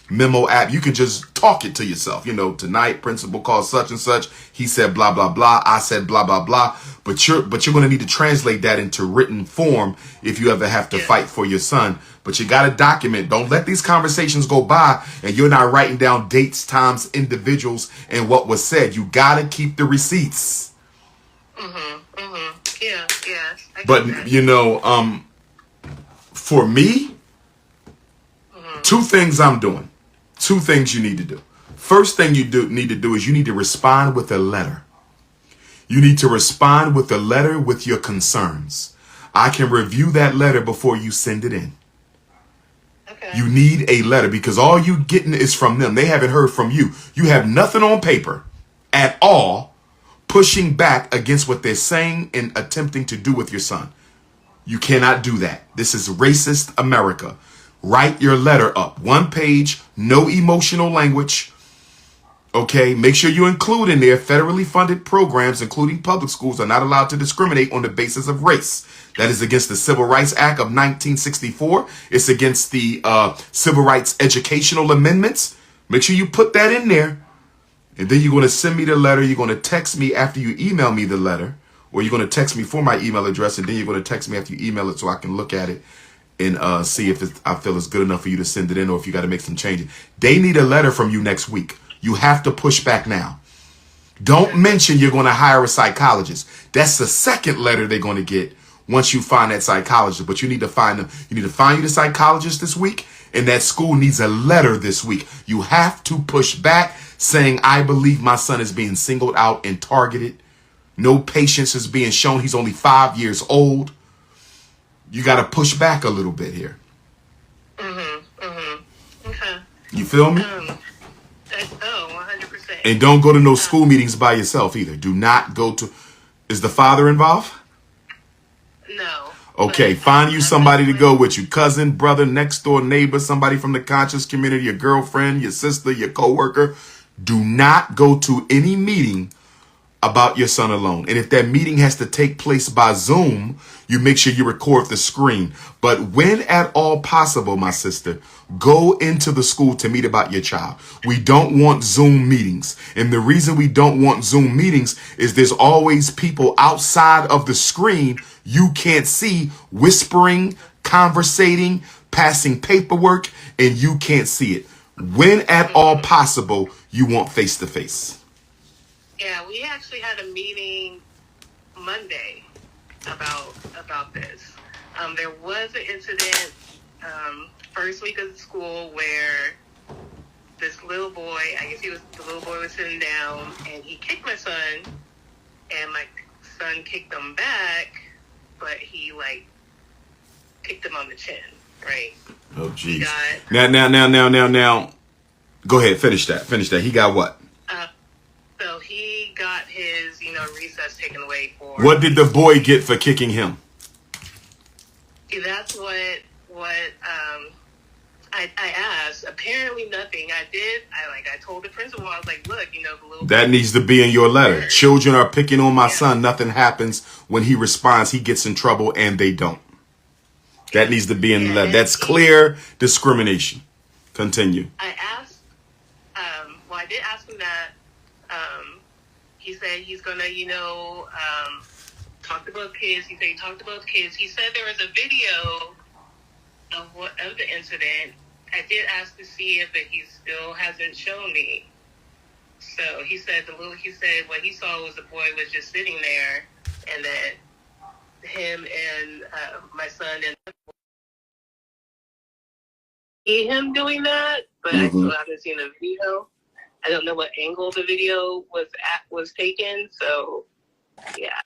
memo app. You can just talk it to yourself. You know, tonight principal called such and such. He said blah blah blah. I said blah blah blah. But you're going to need to translate that into written form if you ever have to fight for your son. But you got to document. Don't let these conversations go by and you're not writing down dates, times, individuals, and what was said. You got to keep the receipts. Yeah. But you know, for me, two things I'm doing. Two things you need to do. First thing you need to do is you need to respond with a letter. You need to respond with a letter with your concerns. I can review that letter before you send it in. Okay. You need a letter because all you getting is from them. They haven't heard from you. You have nothing on paper at all pushing back against what they're saying and attempting to do with your son. You cannot do that. This is racist America. Write your letter up. 1 page, no emotional language. Okay, make sure you include in there federally funded programs, including public schools, are not allowed to discriminate on the basis of race. That is against the Civil Rights Act of 1964. It's against the Civil Rights Educational Amendments. Make sure you put that in there. And then you're going to send me the letter. You're going to text me after you email me the letter. Or you're going to text me for my email address. And then you're going to text me after you email it so I can look at it and see if I feel it's good enough for you to send it in or if you got to make some changes. They need a letter from you next week. You have to push back now. Don't mention you're going to hire a psychologist. That's the second letter they're going to get once you find that psychologist. But you need to find them. You need to find you the psychologist this week. And that school needs a letter this week. You have to push back saying, I believe my son is being singled out and targeted. No patience is being shown. He's only 5 years old. You got to push back a little bit here. Okay. You feel me? 100%. And don't go to no school meetings by yourself either. Do not go to... Is the father involved? No. Okay, find you somebody to go with you. Cousin, brother, next door neighbor, somebody from the conscious community, your girlfriend, your sister, your coworker. Do not go to any meeting about your son alone. And if that meeting has to take place by Zoom, you make sure you record the screen. But when at all possible, my sister, go into the school to meet about your child. We don't want Zoom meetings. And the reason we don't want Zoom meetings is there's always people outside of the screen you can't see whispering, conversating, passing paperwork, and you can't see it. When at all possible, you want face-to-face. Yeah, we actually had a meeting Monday about this. There was an incident first week of the school where this little boy, the little boy was sitting down and he kicked my son, and my son kicked him back, but he kicked him on the chin, right? Oh, geez. Now. Go ahead, finish that. He got what? So he got his, recess taken away for... What did the boy get for kicking him? That's what I asked. Apparently nothing. I told the principal, I was like, look, the little... That needs to be in your letter. Children are picking on my son. Nothing happens. When he responds, he gets in trouble, and they don't. That needs to be in the letter. That's clear discrimination. Continue. I asked, I did ask him that. He said he's gonna, talk to both kids. He said he talked to both kids. He said there was a video of the incident. I did ask to see if he still hasn't shown me. So he said what he saw was the boy was just sitting there, and that him and my son and see him doing that, but I still haven't seen the video. I don't know what angle the video was taken, so yeah.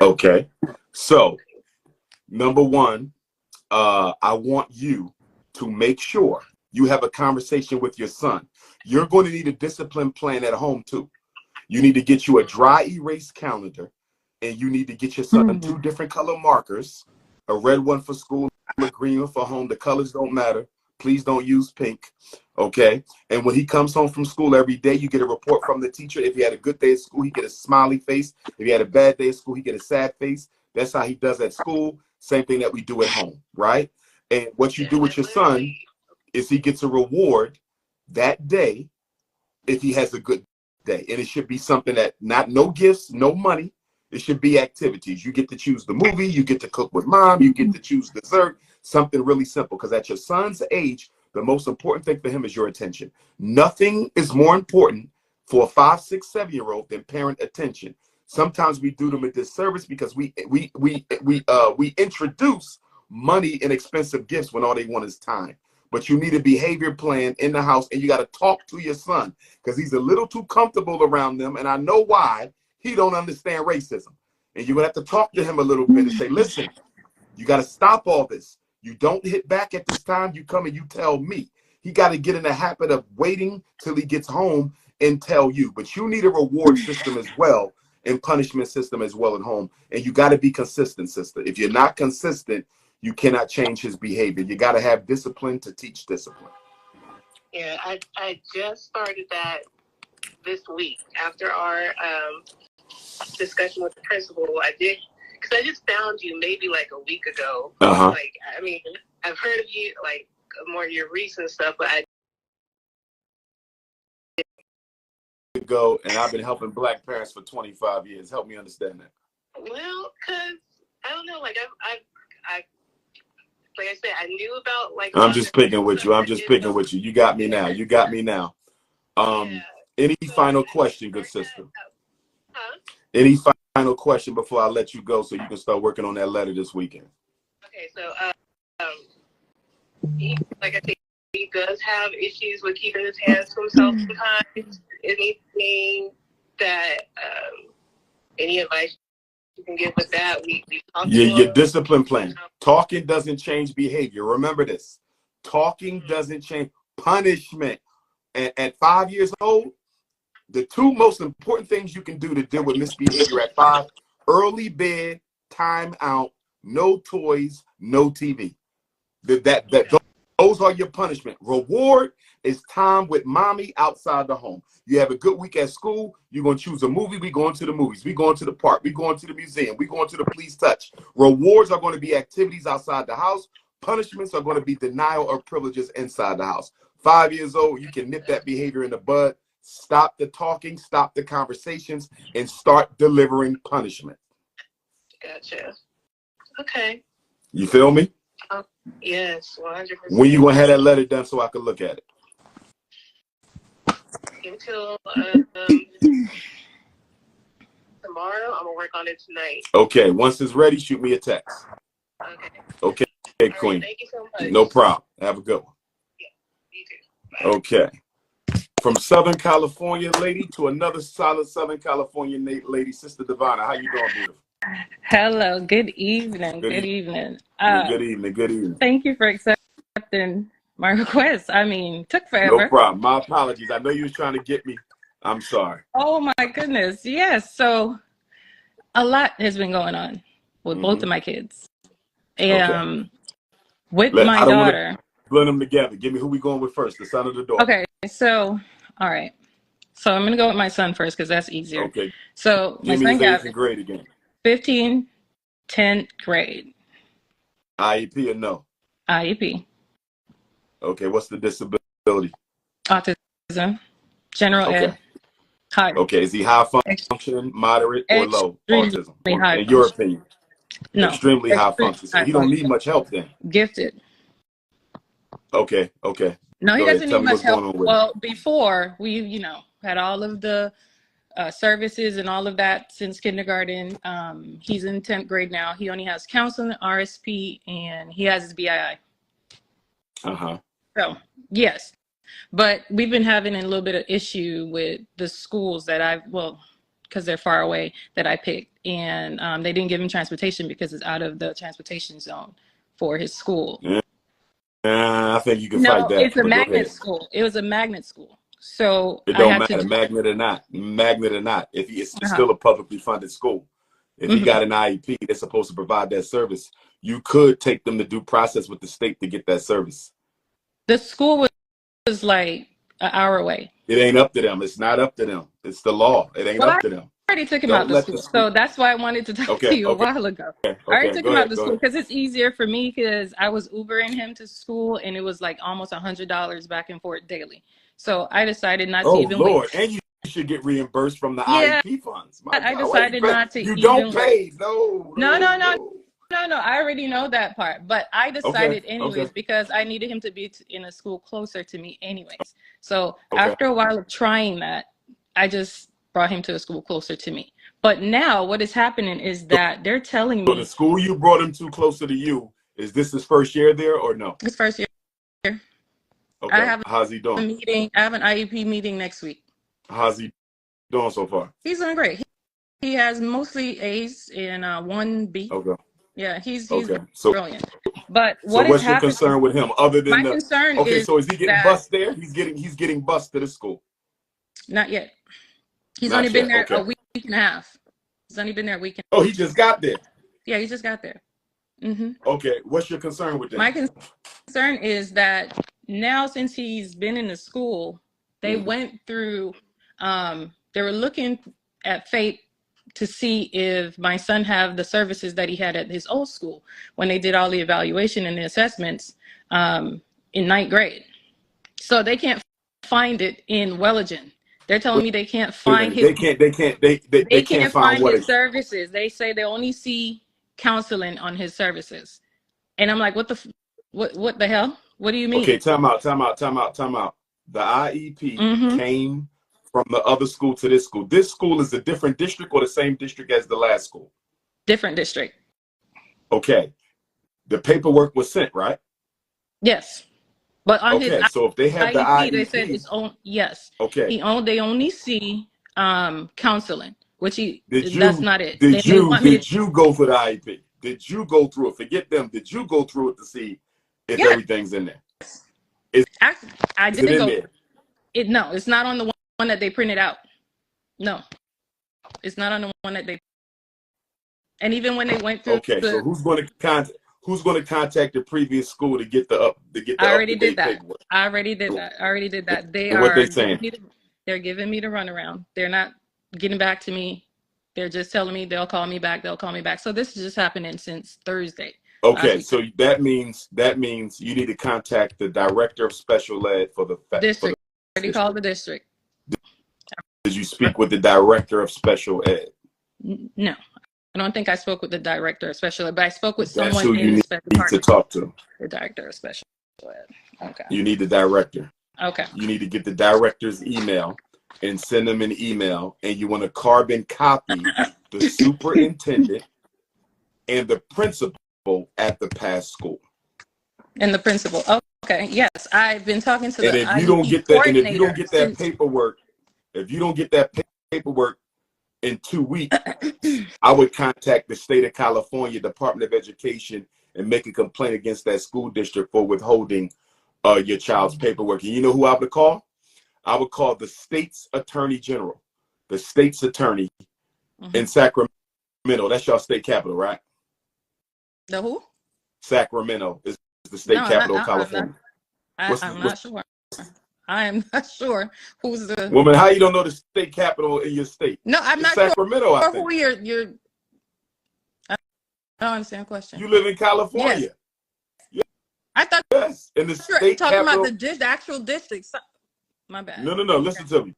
Okay. So, number one, I want you to make sure you have a conversation with your son. You're going to need a discipline plan at home too. You need to get you a dry erase calendar, and you need to get your son 2 different color markers, a red one for school, a green one for home. The colors don't matter. Please don't use pink. Okay. And when he comes home from school every day, you get a report from the teacher. If he had a good day at school, he get a smiley face. If he had a bad day at school, he get a sad face. That's how he does at school. Same thing that we do at home, right? And what you do with your son, is he gets a reward that day if he has a good day. And it should be something that no gifts, no money. It should be activities. You get to choose the movie, you get to cook with mom, you get to choose dessert, something really simple. Because at your son's age, the most important thing for him is your attention. Nothing is more important for a 5, 6, 7-year-old than parent attention. Sometimes we do them a disservice because we introduce money and expensive gifts when all they want is time. But you need a behavior plan in the house, and you got to talk to your son because he's a little too comfortable around them. And I know why. He don't understand racism. And you're going to have to talk to him a little bit and say, listen, you got to stop all this. You don't hit back at this time. You come and you tell me. He got to get in the habit of waiting till he gets home and tell you. But you need a reward system as well and punishment system as well at home. And you got to be consistent, sister. If you're not consistent, you cannot change his behavior. You got to have discipline to teach discipline. Yeah, I just started that this week after our discussion with the principal. I did, because I just found you maybe like a week ago. Like, I mean, I've heard of you, like more of your recent stuff, but I go, and I've been helping Black parents for 25 years. Help me understand that. Well, because I don't know, like I like I said, I knew about like. I'm just picking with you. I'm just picking with you. You got me now. You got me now. Any final question, good sister? Any final question before I let you go so you can start working on that letter this weekend? Okay, so like I said, he does have issues with keeping his hands to himself sometimes. Anything that any advice you can give with that? We talked your discipline plan. Talking doesn't change behavior. Remember this. Talking doesn't change punishment. At 5 years old, the 2 most important things you can do to deal with misbehavior at 5: early bed, time out, no toys, no TV. Those are your punishment. Reward is time with mommy outside the home. You have a good week at school, you're going to choose a movie, we going to the movies, we going to the park, we going to the museum, we going to the Please Touch. Rewards are going to be activities outside the house. Punishments are going to be denial of privileges inside the house. 5 years old, you can nip that behavior in the bud. Stop the talking, stop the conversations, and start delivering punishment. Gotcha. Okay. You feel me? Yes, 100%. When you going to have that letter done so I can look at it? Until tomorrow. I'm going to work on it tonight. Okay. Once it's ready, shoot me a text. Okay. Okay, Queen. Right, thank you so much. No problem. Have a good one. Yeah, you too. Bye. Okay. From Southern California lady to another solid Southern California lady, Sister Divina. How you doing, beautiful? Hello, good evening. Good evening. Good evening. Good evening. Thank you for accepting my request. I mean, took forever. No problem. My apologies. I know you was trying to get me. I'm sorry. Oh my goodness. Yes. So a lot has been going on with both of my kids. And with my daughter. Blend them together. Give me who we going with first, the son or the daughter. Okay. So, all right. So I'm going to go with my son first because that's easier. Okay. So Give me his age and grade again. 15, 10th grade. IEP or no? IEP. Okay. What's the disability? Autism. General ed. High. Okay. Is he high function, moderate, or low autism? In your opinion? No. Extremely high function. So he don't need much help then. Gifted. Okay. No, he doesn't need much help. Well, before we, had all of the services and all of that since kindergarten. He's in 10th grade now. He only has counseling, RSP, and he has his BII. So, yes. But we've been having a little bit of issue with the schools that because they're far away, that I picked. And they didn't give him transportation because it's out of the transportation zone for his school. I think you can fight that. No, it's a magnet school. It was a magnet school. So it don't matter, magnet or not. If it's still a publicly funded school. If he got an IEP, they're supposed to provide that service. You could take them to due process with the state to get that service. The school was like an hour away. It ain't up to them. It's not up to them. It's the law. It ain't up to them. already took him out Don't to let the school. school. So that's why I wanted to talk to Okay, you a while ago. I already okay. took Go him out ahead, to go school ahead. because it's easier for me because I was Ubering him to school and it was like almost $100 back and forth daily. So I decided not to Oh even Lord, waste. and you should get reimbursed from the Yeah, IEP funds. My I God, why decided not to you don't even waste. pay? No, No, no, no, no, no. no. I already know that part. But I Okay, decided okay, anyways because I needed him to be in a school closer to me anyways. So okay. after a while of trying that, I just brought him to a school closer to me. But now what is happening is that they're telling So the me school you brought him to closer to you, is this his first year there or no? his first year. I Okay, have how's he a doing? meeting. I have an IEP meeting next week. How's he doing so far? He's doing great. He has mostly A's and 1B. Okay, Yeah, he's okay. So brilliant. But so what is what's your happening? concern with him other than My the? concern Okay, is so is he getting that bused there? He's getting bused to the school. not yet. He's only Not been yet. there a Okay. week and a half. He's only been there a week. Oh, he just got there. Yeah, he just got there. Okay, what's your concern with My that? concern is that now since he's been in the school, they went through, they were looking at FAPE to see if my son have the services that he had at his old school when they did all the evaluation and the assessments in 9th grade. So they can't find it in Wellingen. They're telling me they can't Wait a find minute. his They they can't can't find find what his it. services. They say they only see counseling on his services. And I'm like, what the hell? What do you Okay, mean? time out. The IEP Mm-hmm. came from the other school to this school. This school is a different district or the same district as the last school? Different district. Okay. The paperwork was sent, right? Yes. But on his Okay, so if they have the IEP, they said IEP, it's on. Yes. okay. They only see counseling, which Did that's you not it. did They you want me to. did you go for the IEP? Did you go through it? Forget them. Did you go through it to see if Yes. everything's in there? Is I it did in go. there? No, it's not on the one that they printed out. No, it's not on the one that they. And even when they went through Okay, so the, who's going to contact the previous school to get the up I to already did date that. paperwork? I already did that. I already did that. They And what are they giving saying? me they're giving me the runaround. They're not getting back to me. They're just telling me they'll call me back. They'll call me back. So this is just happening since Thursday. Last Okay, week. so that means you need to contact the director of special ed for the District. Already district. called the district. Did you speak with the director of special ed? No, I don't think I spoke with the director of special ed, but I spoke with That's someone who in you the need special to department. talk to. The director of special ed. Okay. You need the director. Okay. You need to get the director's email and send them an email, and you want to carbon copy the superintendent and the principal at the past school. And the principal. Okay. Yes, I've been talking to the And if you IEP don't get that, and if you don't get that since paperwork, in 2 weeks, I would contact the state of California Department of Education and make a complaint against that school district for withholding your child's paperwork. And you know who I would call? I would call the state's attorney general, the state's attorney in Sacramento. That's your state capital, right? The who? Sacramento is the state capital of California. I'm not sure. I am not sure who's the woman. How you don't know the state capital in your state? No, I'm it's not Sacramento, sure I think. who you're. I don't understand the question. You live in California. Yes. I thought yes, in the state talking capital. about the actual district. My bad. No. Listen to me.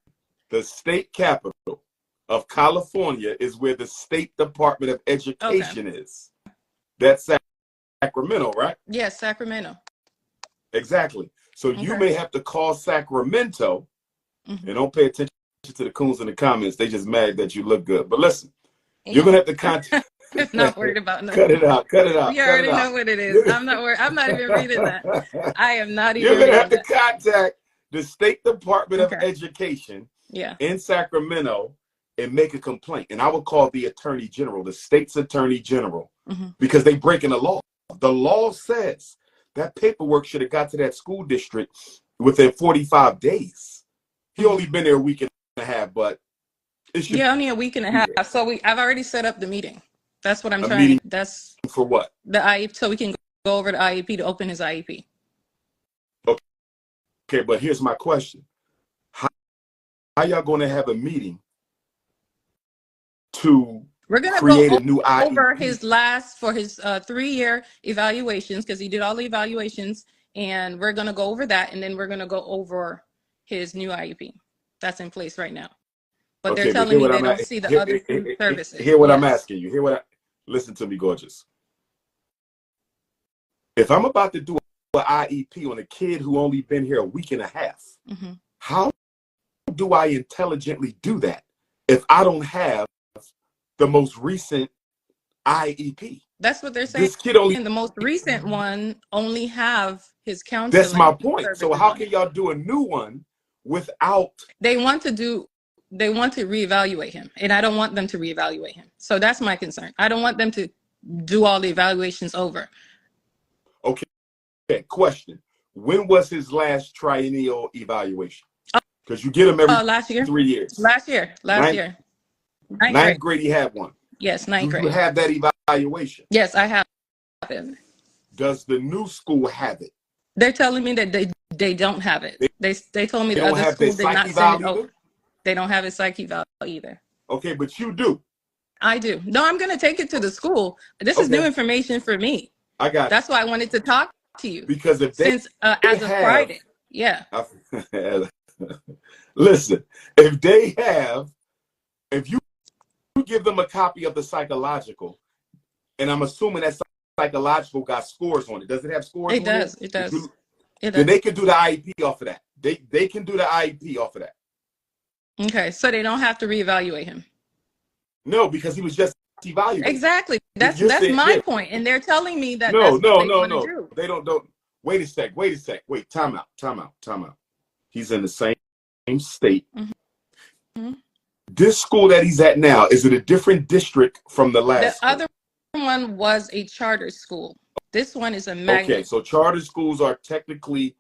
The state capital of California is where the State Department of Education is. That's Sacramento, right? Yes, Sacramento. Exactly. So you may have to call Sacramento, and don't pay attention to the coons in the comments. They just mad that you look good. But listen, you're gonna have to contact. Not worried about nothing. Cut it out. You already know what it is. I'm not worried. I'm not even reading that. I am not even. You're gonna have to contact the State Department of Education in Sacramento and make a complaint. And I would call the Attorney General, the state's Attorney General, because they breaking the law. The law says that paperwork should have got to that school district within 45 days. He only been there a week and a half, but it should only a week and a half. So I've already set up the meeting. That's what I'm trying. Meeting that's for what? The IEP, so we can go over the IEP to open his IEP. Okay, but here's my question: How y'all going to have a meeting to we're gonna create go a new over IEP. his last for his 3-year evaluations, because he did all the evaluations, and we're gonna go over that, and then we're gonna go over his new IEP that's in place right now. But Okay, they're telling me they don't see the other services. Hear what I'm asking you. Listen to me, gorgeous. If I'm about to do an IEP on a kid who only been here a week and a half, how do I intelligently do that if I don't have the most recent IEP? That's what they're saying. This kid only, the most recent one only have his counseling. That's my point. So how can y'all do a new one without? They want to reevaluate him, and I don't want them to reevaluate him. So that's my concern. I don't want them to do all the evaluations over. Okay, question. When was his last triennial evaluation? Because you get him every last year. 3 years. Last year. Ninth grade, he had one. Yes, ninth grade. Do you have that evaluation? Yes, I have it. Does the new school have it? They're telling me that they don't have it. They told me the other school did not send it over. They don't have a psych eval either. Okay, but you do. I do. No, I'm going to take it to the school. This is new information for me. I got it. That's why I wanted to talk to you. Because if they since as of Friday. Yeah. Listen, if you give them a copy of the psychological, and I'm assuming that psychological got scores on it. Does it have scores on it? It does. Then they can do the IEP off of that. They can do the IEP off of that. Okay, so they don't have to reevaluate him. No, because he was just evaluated. Exactly. That's my point. And they're telling me that no. Do. They don't. Wait a sec. Wait, time out. He's in the same state. This school that he's at now, is it a different district from the last school? Other one was a charter school. This one is a magnet. Okay, so charter schools are technically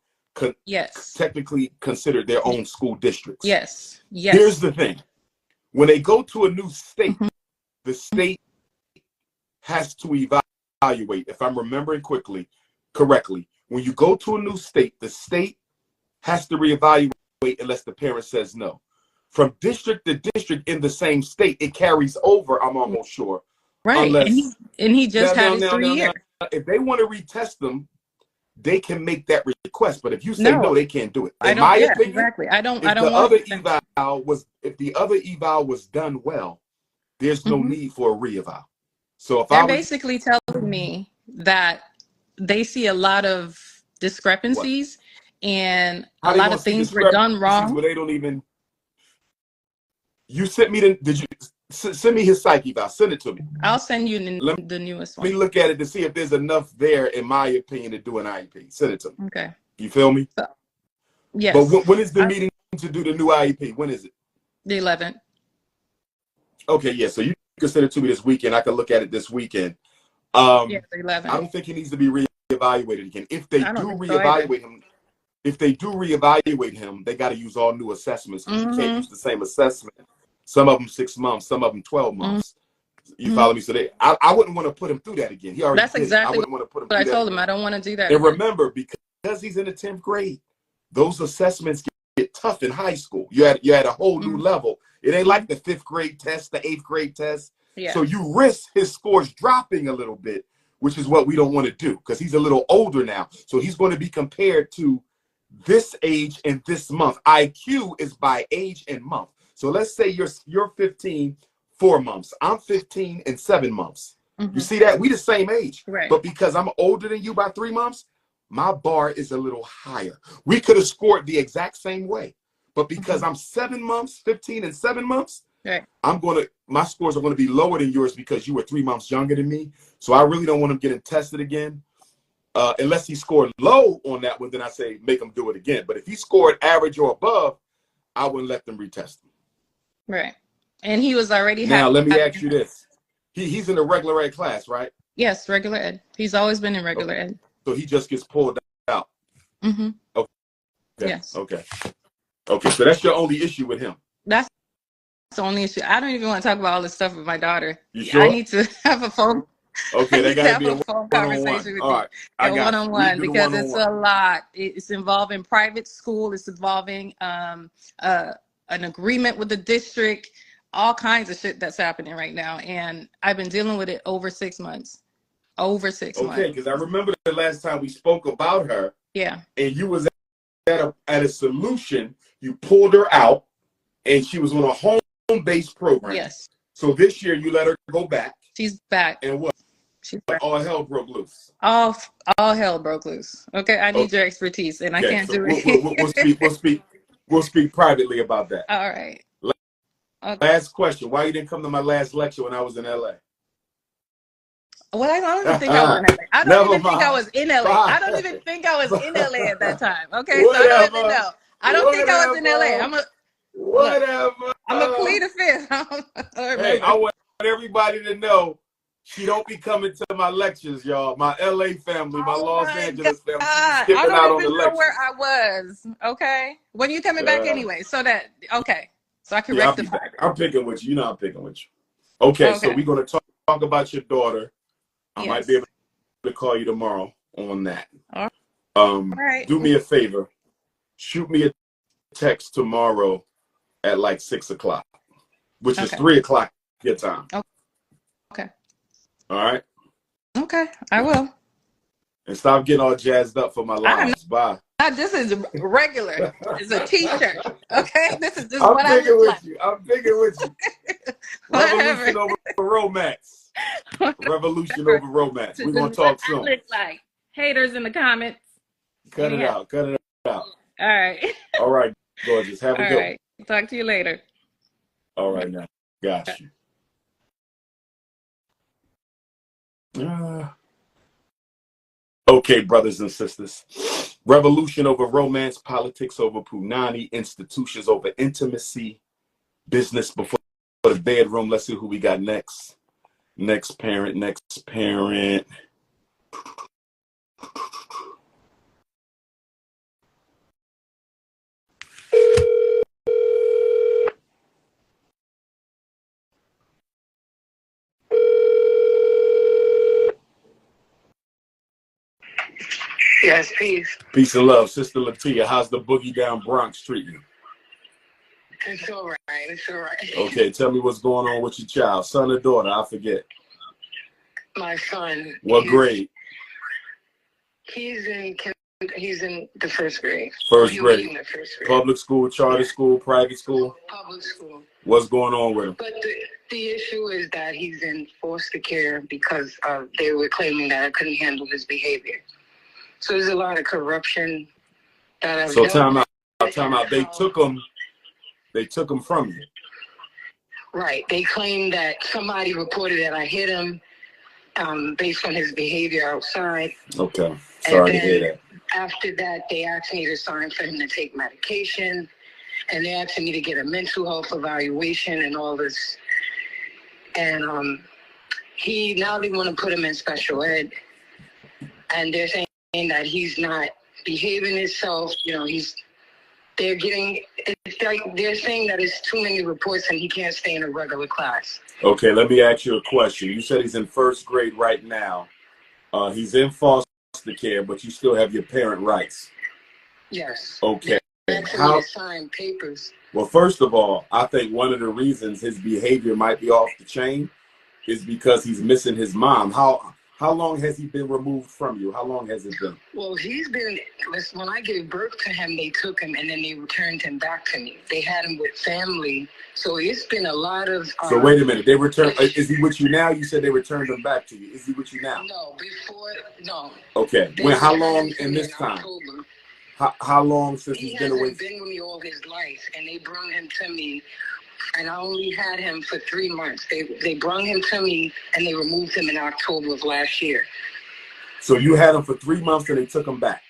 considered their own school districts. Yes. Here's the thing. When they go to a new state, the state has to evaluate. If I'm remembering correctly, when you go to a new state, the state has to reevaluate unless the parent says no. From district to district in the same state, it carries over, I'm almost sure. Right. And he just had his 3 years. If they want to retest them, they can make that request. But if you say no, they can't do it. In my opinion, exactly. I don't if the other eval was done well, there's no need for a reeval. So if they're basically telling me that they see a lot of discrepancies and a lot of things were done wrong. But they don't even. You sent me did you send me his psych eval? Send it to me. I'll send you the newest one. Let me look at it to see if there's enough there, in my opinion, to do an IEP. Send it to me. Okay. You feel me? So, yes. But when is the meeting to do the new IEP? When is it? The 11th. Okay, yeah. So you can send it to me this weekend. I can look at it this weekend. The 11th. I don't think he needs to be reevaluated again. If they do reevaluate him, they got to use all new assessments. You can't use the same assessment. Some of them 6 months, some of them 12 months. You follow me? So I wouldn't want to put him through that again. He already That's did. exactly I wouldn't want to put him through that I told again. him I don't want to do that. And remember, because he's in the 10th grade, those assessments get tough in high school. You're at a whole new level. It ain't like the 5th grade test, the 8th grade test. Yeah. So you risk his scores dropping a little bit, which is what we don't want to do, because he's a little older now. So he's going to be compared to this age and this month. IQ is by age and month. So let's say you're 15, 4 months. I'm 15 and 7 months. You see that? We the same age. Right. But because I'm older than you by 3 months, my bar is a little higher. We could have scored the exact same way. But because I'm 7 months, 15 and 7 months, right, my scores are going to be lower than yours because you were 3 months younger than me. So I really don't want him getting tested again. Unless he scored low on that one, then I say make him do it again. But if he scored average or above, I wouldn't let them retest him. Right. And he was already now. Let me ask you this: he's in a regular ed class, right? Yes, regular ed. He's always been in regular ed. So he just gets pulled out. Okay. Yes. Okay. So that's your only issue with him. That's the only issue. I don't even want to talk about all this stuff with my daughter. You sure? I need to have a phone. Okay, that got to be a phone conversation with all right, you. A one-on-one, because it's a lot. It's involving private school. It's involving an agreement with the district. all kinds of shit that's happening right now, and I've been dealing with it over 6 months. Over 6 months. Okay, because I remember the last time we spoke about her. Yeah. And you was at a solution. You pulled her out, and she was on a home-based program. Yes. So this year you let her go back. She's back. And what? She's back. All hell broke loose. All hell broke loose. Okay, I need your expertise, and I can't do it. We'll speak privately about that. All right. Okay. Last question: why you didn't come to my last lecture when I was in LA? Well, I don't even think I was in LA. I don't even think I was in LA. I don't even think I was in LA at that time. Okay, so I don't even know. I don't think I was in LA. I'm a plead the fifth. Hey, I want everybody to know she don't be coming to my lectures, y'all. My LA family, my Los Angeles family, skipping out on the lectures. I don't even know where I was. Okay, when you coming back anyway? So that so I can rectify. I'm picking with you. You know I'm picking with you. Okay, so we're gonna talk about your daughter. I might be able to call you tomorrow on that. All right. Do me a favor. Shoot me a text tomorrow at like 6 o'clock, which is 3 o'clock your time. Okay. All right. Okay, I will. And stop getting all jazzed up for my lives. Bye. This is regular. It's a t-shirt. Okay, this is what I look like. I'm picking with you. Revolution over romance. Revolution over romance. We're gonna talk soon. Look like haters in the comments. Cut it out. Cut it out. All right. All right, gorgeous. Have a good one. All right. Talk to you later. All right now. Got you. Okay, brothers and sisters. Revolution over romance, politics over punani, institutions over intimacy, business before the bedroom. Let's see who we got next. Next parent. Yes, peace. Peace and love. Sister Latia, how's the boogie down Bronx treating you? It's all right. It's all right. Okay, tell me what's going on with your child. Son or daughter? I forget. My son. What grade? He's in the first grade. First grade. Public school, charter school, private school? Public school. What's going on with him? But the issue is that he's in foster care because they were claiming that I couldn't handle his behavior. So there's a lot of corruption that I've So time out. They took him from you. Right. They claim that somebody reported that I hit him based on his behavior outside. Okay. Sorry to hear that. After that, they asked me to sign for him to take medication, and they asked me to get a mental health evaluation and all this. And now they want to put him in special ed, and they're saying that he's not behaving himself. You know, it's like they're saying that it's too many reports and he can't stay in a regular class. Okay, let me ask you a question. You said he's in first grade right now. He's in foster care, but you still have your parent rights. Yes. Okay. How sign papers? Well, first of all, I think one of the reasons his behavior might be off the chain is because he's missing his mom. How long has he been removed from you? How long has it been? Well, when I gave birth to him, they took him and then they returned him back to me. They had him with family. So it's been a lot of... So wait a minute. They returned... Is he with you now? You said they returned him back to you. Is he with you now? No. Okay. How long in this time? How long since he's been away? He hasn't been with me all his life, and they brought him to me. And I only had him for 3 months. They brought him to me, and they removed him in October of last year. So you had him for 3 months, and they took him back.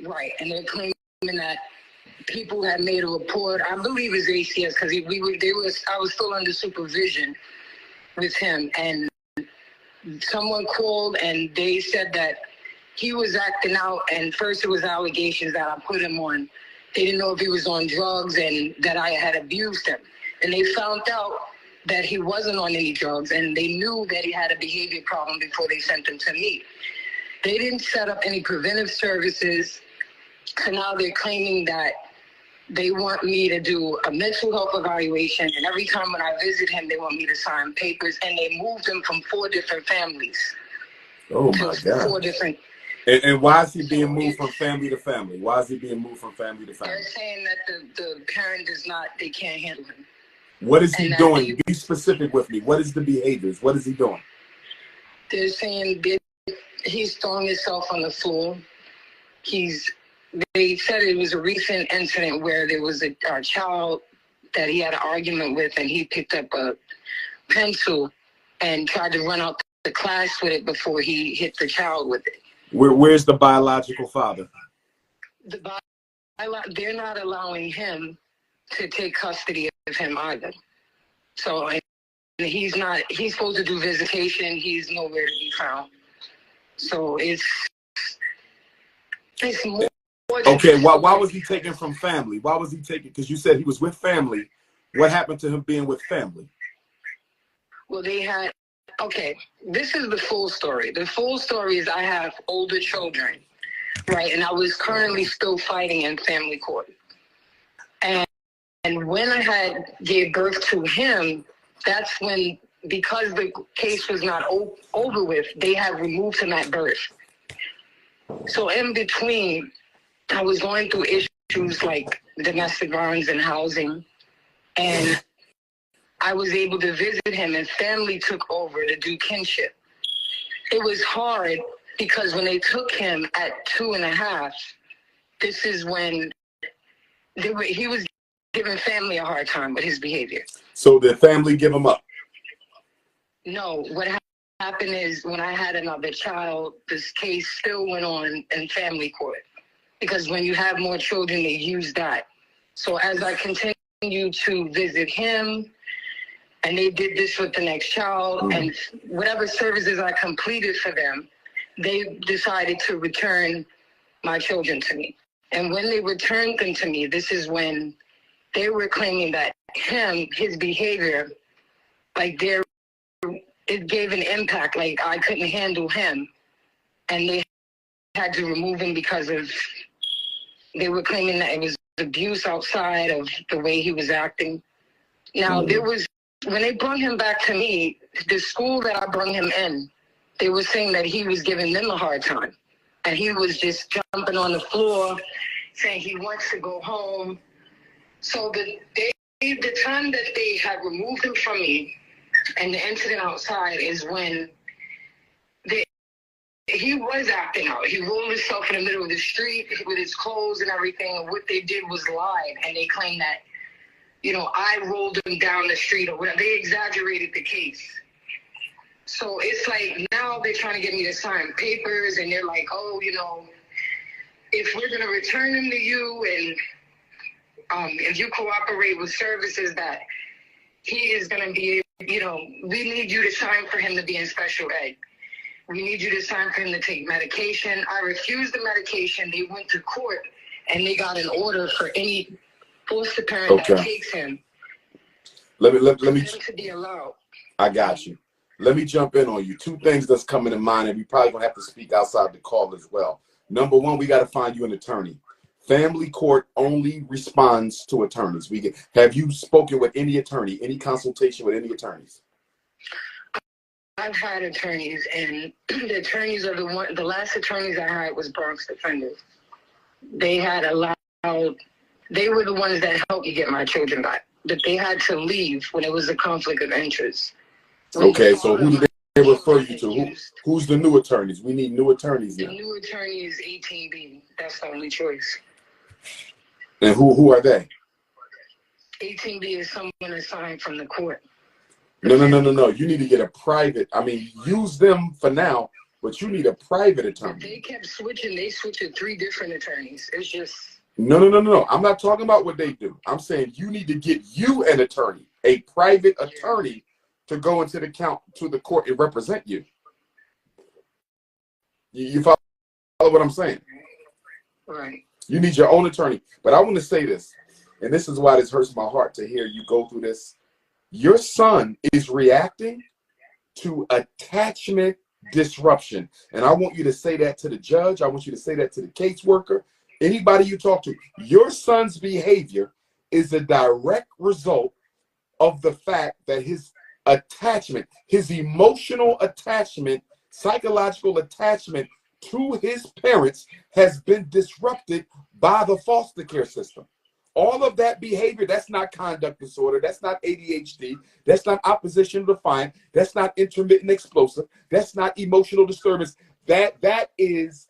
Right, and they're claiming that people had made a report. I believe it's ACS because I was still under supervision with him, and someone called and they said that he was acting out. And first, it was allegations that I put him on. They didn't know if he was on drugs and that I had abused him. And they found out that he wasn't on any drugs, and they knew that he had a behavior problem before they sent him to me. They didn't set up any preventive services, so now they're claiming that they want me to do a mental health evaluation, and every time when I visit him, they want me to sign papers, and they moved him from 4 different families. Oh my God. 4 different. And why is he being moved from family to family? Why is he being moved from family to family? They're saying that the parent does not, they can't handle him. What is he doing? Be specific with me. What is the behaviors? What is he doing? They're saying he's throwing himself on the floor. They said it was a recent incident where there was a child that he had an argument with, and he picked up a pencil and tried to run out the class with it before he hit the child with it. Where's the biological father? They're not allowing him to take custody of him either. So he's supposed to do visitation. He's nowhere to be found. So it's more. Okay, why was he taken from family? Why was he taken? Because you said he was with family. What happened to him being with family? Well, okay, this is the full story. The full story is I have older children, right? And I was currently still fighting in family court. And when I gave birth to him, that's when, because the case was not over with, they had removed him at birth. So in between, I was going through issues like domestic violence and housing, and I was able to visit him, and family took over to do kinship. It was hard because when they took him at 2.5, this is when he was giving family a hard time with his behavior. So the family give him up? No, what happened is when I had another child, this case still went on in family court. Because when you have more children, they use that. So as I continued to visit him, and they did this with the next child, and whatever services I completed for them, they decided to return my children to me. And when they returned them to me, this is when they were claiming that his behavior, like it gave an impact, like I couldn't handle him. And they had to remove him because they were claiming that it was abuse outside of the way he was acting. Now, when they brought him back to me, the school that I brought him in, they were saying that he was giving them a hard time. And he was just jumping on the floor, saying he wants to go home. So the time that they had removed him from me and the incident outside is when he was acting out. He rolled himself in the middle of the street with his clothes and everything. And what they did was lied. And they claimed that, I rolled him down the street or whatever. They exaggerated the case. So it's like now they're trying to get me to sign papers. And they're like, if we're going to return him to you and if you cooperate with services that he is going to be, we need you to sign for him to be in special ed. We need you to sign for him to take medication. I refused the medication. They went to court and they got an order for any foster parent that takes him. Let me to be allowed. I got you. Let me jump in on you. 2 things that's coming to mind, and we probably gonna have to speak outside the call as well. Number 1, we got to find you an attorney. Family court only responds to attorneys. Have you spoken with any attorney, any consultation with any attorneys? I've had attorneys, and the attorneys are the last attorneys I had was Bronx Defenders. They were the ones that helped me get my children back. But they had to leave when it was a conflict of interest. Okay, so who did they refer you to? Who's the new attorneys? We need new attorneys now. The new attorney is 18B. That's the only choice. And who are they? 18B is someone assigned from the court. No. You need to get a private. Use them for now, but you need a private attorney. They kept switching. They switched to 3 different attorneys. It's just. No. I'm not talking about what they do. I'm saying you need to get you an attorney, a private attorney, to go into the court and represent you. You follow what I'm saying? Right. You need your own attorney. But I want to say this, and this is why this hurts my heart to hear you go through this. Your son is reacting to attachment disruption. And I want you to say that to the judge. I want you to say that to the caseworker. Anybody you talk to, your son's behavior is a direct result of the fact that his attachment, his emotional attachment, psychological attachment to his parents has been disrupted by the foster care system. All of that behavior, that's not conduct disorder, that's not ADHD, that's not opposition defiant, that's not intermittent explosive, that's not emotional disturbance. That is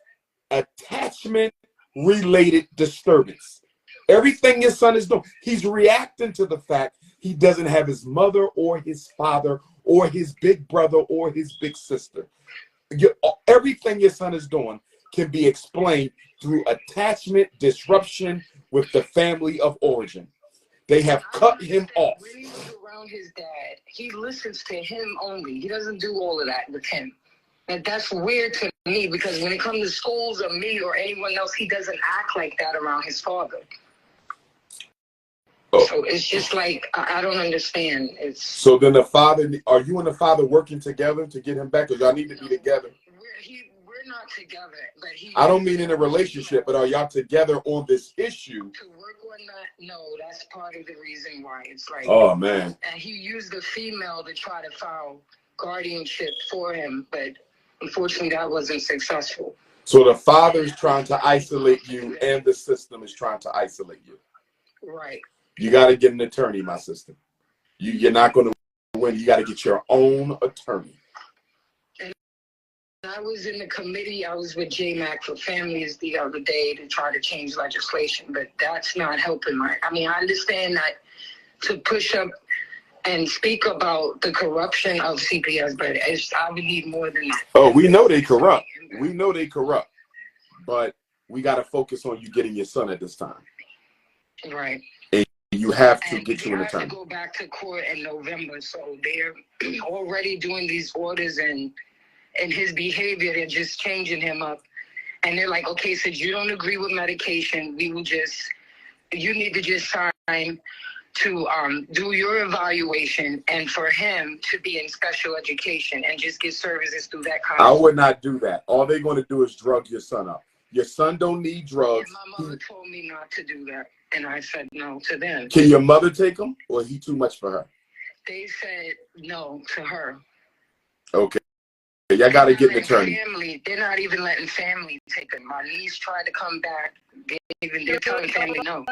attachment related disturbance. Everything your son is doing, he's reacting to the fact he doesn't have his mother or his father or his big brother or his big sister. Everything your son is doing can be explained through attachment disruption with the family of origin. They have cut him off. When he's around his dad, he listens to him only. He doesn't do all of that with him. And that's weird to me, because when it comes to schools or me or anyone else, he doesn't act like that around his father. Oh. So it's just like, I don't understand. So then the father, are you and the father working together to get him back? Because y'all need to be together. We're not together, but I don't mean in a relationship, but are y'all together on this issue? To work on that, no, that's part of the reason why. It's like, oh man. And he used the female to try to file guardianship for him, but unfortunately that wasn't successful. So the father is trying to isolate you and the system is trying to isolate you. Right. You got to get an attorney, my sister. You're not going to win. You got to get your own attorney. And I was in the committee. I was with 𝚂𝚗𝙱 for families the other day to try to change legislation, but that's not helping. I mean, I understand that to push up and speak about the corruption of CPS, but I would need more than that. Oh, we know they corrupt. We know they corrupt, but we got to focus on you getting your son at this time. Right. And you have to get you an attorney. Have to go back to court in November, so they're already doing these orders, and his behavior, they're just changing him up. And they're like, okay, so you don't agree with medication, you need to just sign to do your evaluation, and for him to be in special education and just get services through that kind of. I would not do that. All they're going to do is drug your son up. Your son don't need drugs. My mother told me not to do that, and I said no to them. Can your mother take him, or is he too much for her? They said no to her. Okay. Y'all got to get an attorney. They're not even letting family take him. My niece tried to come back. They're telling family no.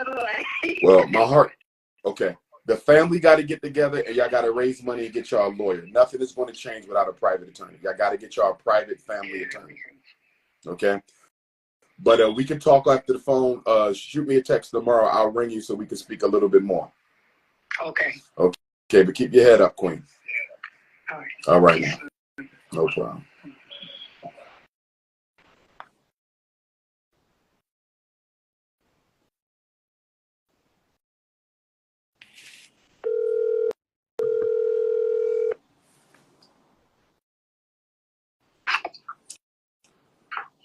Well, my heart. Okay. The family got to get together, and y'all got to raise money and get y'all a lawyer. Nothing is going to change without a private attorney. Y'all got to get y'all a private family attorney. Okay. But we can talk after the phone. Shoot me a text tomorrow. I'll ring you so we can speak a little bit more. Okay. Okay, but keep your head up, Queen. All right. All right. Now. No problem.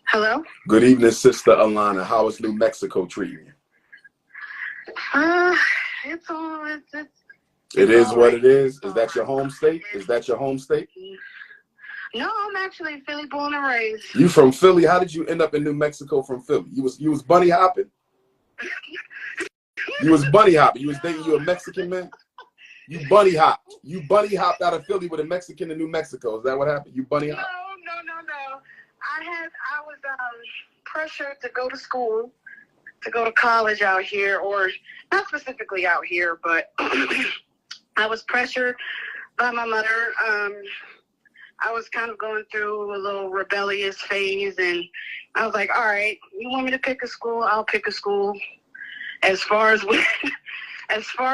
Hello? Good evening, Sister Alana. How is New Mexico treating you? It's all, it is what it is. Is that your home state? Is that your home state? No, I'm actually Philly born and raised. You from Philly? How did you end up in New Mexico from Philly? You was bunny hopping? You was bunny hopping. You was dating you a Mexican man? You bunny hopped. You bunny hopped out of Philly with a Mexican in New Mexico. Is that what happened? You bunny hopped? No. I was pressured to go to school, to go to college out here, or not specifically out here, but I was pressured by my mother. I was kind of going through a little rebellious phase, and I was like, all right, you want me to pick a school? I'll pick a school as far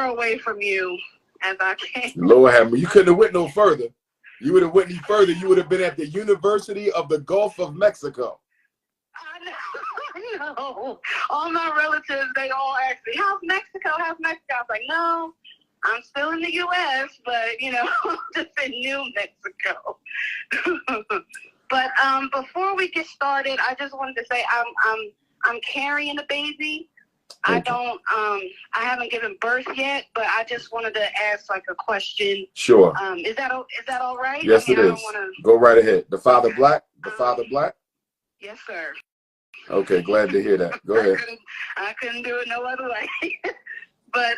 away from you as I can. Lord have me. You couldn't have went no further. You would have went any further. You would have been at the University of the Gulf of Mexico. I know. All my relatives, they all ask me, how's Mexico? How's Mexico? I was like, no, I'm still in the U.S., but, just in New Mexico. But before we get started, I just wanted to say I'm carrying a baby. I haven't given birth yet, but I just wanted to ask like a question. Sure. Is that all right? Yes, it is. Go right ahead. The father black? The father black? Yes, sir. Okay, glad to hear that. Go ahead. I couldn't do it no other way. But